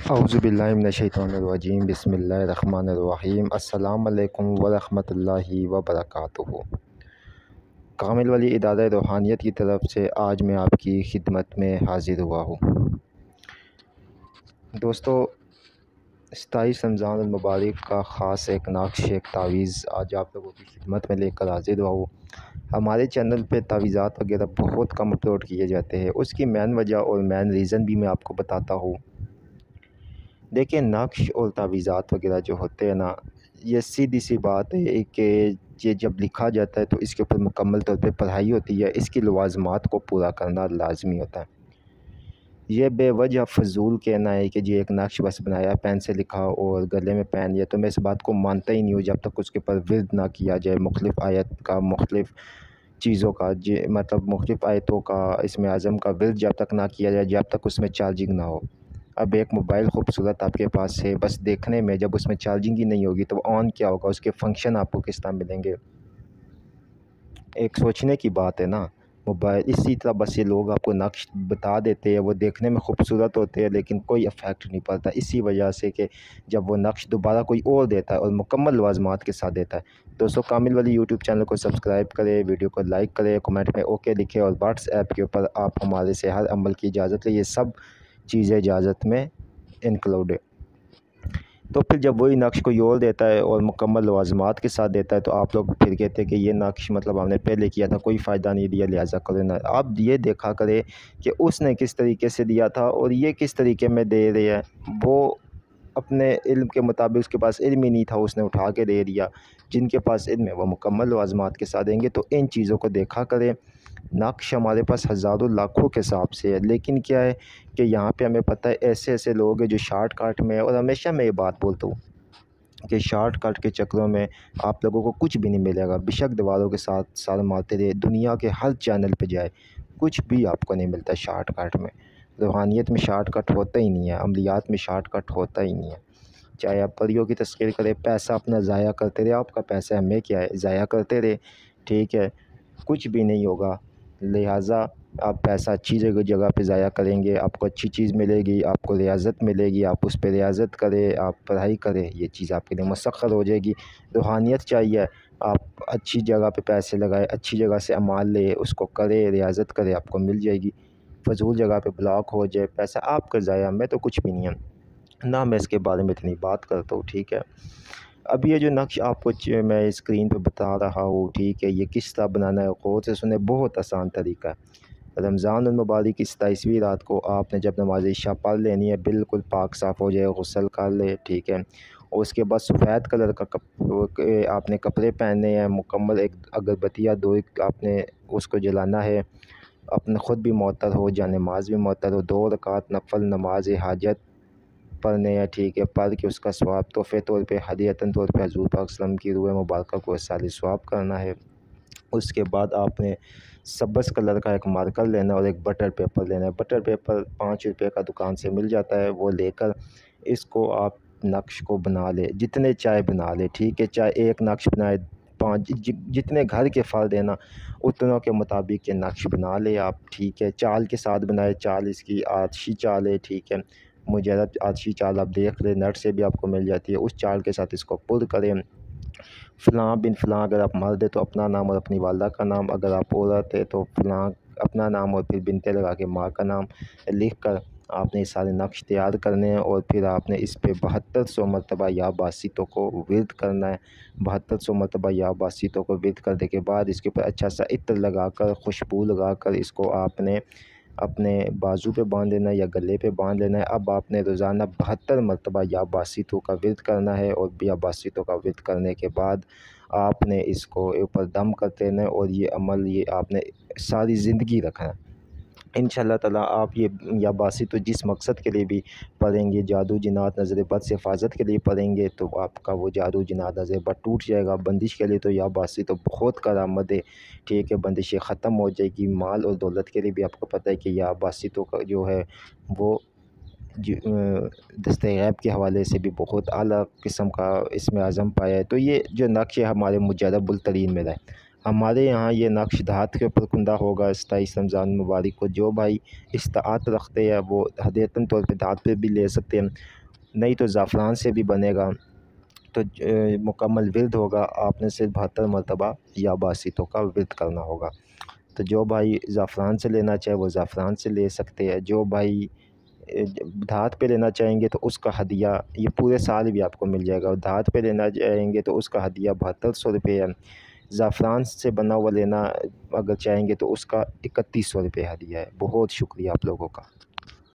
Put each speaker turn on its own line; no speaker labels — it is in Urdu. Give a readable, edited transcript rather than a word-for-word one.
اعوذ باللہ من الشیطان الرجیم، بسم اللہ الرحمن الرحیم۔ السلام علیکم ورحمۃ اللہ وبرکاتہ۔ کامل ولی ادارہ روحانیت کی طرف سے آج میں آپ کی خدمت میں حاضر ہوا ہوں۔ دوستو، 27 رمضان المبارک کا خاص ایک نقش، ایک تعویذ آج آپ لوگوں کی خدمت میں لے کر حاضر ہوا ہوں۔ ہمارے چینل پہ تعویذات وغیرہ بہت کم اپلوڈ کیے جاتے ہیں، اس کی مین وجہ اور مین ریزن بھی میں آپ کو بتاتا ہوں۔ دیکھیں، نقش اور تعویذات وغیرہ جو ہوتے ہیں نا، یہ سیدھی سی بات ہے کہ یہ جب لکھا جاتا ہے تو اس کے اوپر مکمل طور پہ پڑھائی ہوتی ہے، اس کی لوازمات کو پورا کرنا لازمی ہوتا ہے۔ یہ بے وجہ فضول کہنا ہے کہ جی ایک نقش بس بنایا، پین سے لکھا اور گلے میں پہن لیا، تو میں اس بات کو مانتا ہی نہیں ہوں جب تک اس کے اوپر ورد نہ کیا جائے، مختلف آیت کا، مختلف چیزوں کا، مطلب مختلف آیتوں کا، اسم اعظم کا ورد جب تک نہ کیا جائے، جب تک اس میں چارجنگ نہ ہو۔ اب ایک موبائل خوبصورت آپ کے پاس ہے، بس دیکھنے میں، جب اس میں چارجنگ ہی نہیں ہوگی تو آن کیا ہوگا، اس کے فنکشن آپ کو کس طرح ملیں گے؟ ایک سوچنے کی بات ہے نا۔ موبائل اسی طرح بس یہ لوگ آپ کو نقش بتا دیتے ہیں، وہ دیکھنے میں خوبصورت ہوتے ہیں لیکن کوئی افیکٹ نہیں پڑتا، اسی وجہ سے کہ جب وہ نقش دوبارہ کوئی اور دیتا ہے اور مکمل لوازمات کے ساتھ دیتا ہے۔ دوستو، کامل ولی یوٹیوب چینل کو سبسکرائب کرے، ویڈیو کو لائک کرے، کمنٹ میں اوکے لکھے، اور واٹس ایپ کے اوپر آپ ہمارے سے ہر عمل کی اجازت لے، یہ سب چیزیں اجازت میں انکلوڈ ہے۔ تو پھر جب وہی نقش کوئی اور دیتا ہے اور مکمل لوازمات کے ساتھ دیتا ہے تو آپ لوگ پھر کہتے ہیں کہ یہ نقش مطلب ہم نے پہلے کیا تھا، کوئی فائدہ نہیں دیا، لہٰذا کرے نا۔ آپ یہ دیکھا کرے کہ اس نے کس طریقے سے دیا تھا اور یہ کس طریقے میں دے رہے ہیں۔ وہ اپنے علم کے مطابق، اس کے پاس علم ہی نہیں تھا، اس نے اٹھا کے دے دیا۔ جن کے پاس علم ہے وہ مکمل لوازمات کے ساتھ دیں گے، تو ان چیزوں کو دیکھا کرے۔ نقش ہمارے پاس ہزاروں لاکھوں کے حساب سے ہے، لیکن کیا ہے کہ یہاں پہ ہمیں پتہ ہے ایسے ایسے لوگ ہیں جو شارٹ کٹ میں، اور ہمیشہ میں یہ بات بولتا ہوں کہ شارٹ کٹ کے چکروں میں آپ لوگوں کو کچھ بھی نہیں ملے گا، بیشک دیواروں کے ساتھ سال مارتے رہے، دنیا کے ہر چینل پہ جائے، کچھ بھی آپ کو نہیں ملتا شارٹ کٹ میں۔ روحانیت میں شارٹ کٹ ہوتا ہی نہیں ہے، عملیات میں شارٹ کٹ ہوتا ہی نہیں ہے۔ چاہے آپ پریوں کی تسخیر کریں، پیسہ اپنا ضائع کرتے رہے، آپ کا پیسہ ہمیں کیا ہے، ضائع کرتے رہے، ٹھیک ہے، کچھ بھی نہیں ہوگا۔ لہٰذا آپ پیسہ اچھی جگہ پہ ضائع کریں گے، آپ کو اچھی چیز ملے گی، آپ کو ریاضت ملے گی، آپ اس پہ ریاضت کریں، آپ پڑھائی کریں، یہ چیز آپ کے لیے مسخر ہو جائے گی۔ روحانیت چاہیے، آپ اچھی جگہ پہ پیسے لگائے، اچھی جگہ سے اعمال لے، اس کو کرے، ریاضت کرے، آپ کو مل جائے گی۔ فضول جگہ پہ بلاک ہو جائے، پیسہ آپ کا ضائع، میں تو کچھ بھی نہیں ہے نہ، میں اس کے بارے میں اتنی بات کرتا ہوں، ٹھیک ہے۔ اب یہ جو نقش آپ کو میں اسکرین پہ بتا رہا ہوں، ٹھیک ہے، یہ کس طرح بنانا ہے، غور سے سنیں، بہت آسان طریقہ ہے۔ رمضان المبارک کی 27ویں رات کو آپ نے جب نماز عشاء پڑھ لینی ہے، بالکل پاک صاف ہو جائے، غسل کر لے، ٹھیک ہے، اور اس کے بعد سفید کلر کا آپ نے کپڑے پہننے ہیں، مکمل ایک اگربتی یا دو آپ نے اس کو جلانا ہے، اپنے خود بھی معطر ہو، جانماز بھی معطر ہو، 2 رکعت نفل نماز حاجت پڑھنے ہیں، ٹھیک ہے، پڑھ کے اس کا ثواب تحفے طور پہ، ہدیۃً طور پہ حضور پاک صلی اللہ علیہ وسلم کی روح مبارکہ کو سال ثواب کرنا ہے۔ اس کے بعد آپ نے سبز کلر کا ایک مارکر لینا اور ایک بٹر پیپر لینا ہے۔ بٹر پیپر 5 روپے کا دکان سے مل جاتا ہے، وہ لے کر اس کو آپ نقش کو بنا لے، جتنے چائے بنا لے، ٹھیک ہے، چاہے ایک نقش بنائے، 5 جتنے گھر کے فرد ہیں نا اتنوں کے مطابق یہ نقش بنا لے آپ، ٹھیک ہے۔ چال کے ساتھ بنائے، چال اس کی آتشی چال ہے، ٹھیک ہے، مجرد آتشی چال آپ دیکھ لیں، نیٹ سے بھی آپ کو مل جاتی ہے، اس چال کے ساتھ اس کو پر کریں۔ فلاں بن فلاں، اگر آپ مرد ہے تو اپنا نام اور اپنی والدہ کا نام، اگر آپ عورت ہے تو فلاں اپنا نام اور پھر بنتے لگا کے ماں کا نام لکھ کر آپ نے یہ سارے نقش تیار کرنے ہیں، اور پھر آپ نے اس پہ 7200 مرتبہ یا باسطوں کو ورد کرنا ہے۔ 7200 مرتبہ یا باسطوں کو ورد کرنے کے بعد اس کے اوپر اچھا سا عطر لگا کر، خوشبو لگا کر اس کو آپ نے اپنے بازو پہ باندھ لینا ہے یا گلے پہ باندھ لینا ہے۔ اب آپ نے روزانہ 72 مرتبہ یا باسطوں کا ورد کرنا ہے، اور یا باسطوں کا ورد کرنے کے بعد آپ نے اس کو اوپر دم کرتے رہنا ہے، اور یہ عمل یہ آپ نے ساری زندگی رکھنا ہے۔ انشاءاللہ تعالیٰ آپ یہ یا باسط جس مقصد کے لیے بھی پڑھیں گے، جادو جنات نظر بد سے حفاظت کے لیے پڑھیں گے، تو آپ کا وہ جادو جنات نظر بد ٹوٹ جائے گا۔ بندش کے لیے تو یا باسط تو بہت کارآمد ہے، ٹھیک ہے، بندشیں ختم ہو جائے گی۔ مال اور دولت کے لیے بھی آپ کو پتہ ہے کہ یا باسطوں کا جو ہے وہ دست غیب کے حوالے سے بھی بہت اعلیٰ قسم کا اسم اعظم پایا ہے۔ تو یہ جو نقش ہے ہمارے مجرب الترین میں ہے۔ ہمارے یہاں یہ نقش دھات کے اوپر کندہ ہوگا 27 رمضان المبارک کو۔ جو بھائی استطاعت رکھتے ہیں وہ ہدیتاً طور پہ دھات پہ بھی لے سکتے ہیں، نہیں تو زعفران سے بھی بنے گا۔ تو مکمل ورد ہوگا، آپ نے صرف 72 مرتبہ یا 82 کا ورد کرنا ہوگا۔ تو جو بھائی زعفران سے لینا چاہے وہ زعفران سے لے سکتے ہیں، جو بھائی دھات پہ لینا چاہیں گے تو اس کا ہدیہ یہ پورے سال بھی آپ کو مل جائے گا، اور دھات پہ لینا چاہیں گے تو اس کا ہدیہ 7200 روپے ہے۔ زعفران سے بنا ہوا لینا اگر چاہیں گے تو اس کا 3100 روپے ہدیہ ہے۔ بہت شکریہ آپ لوگوں کا۔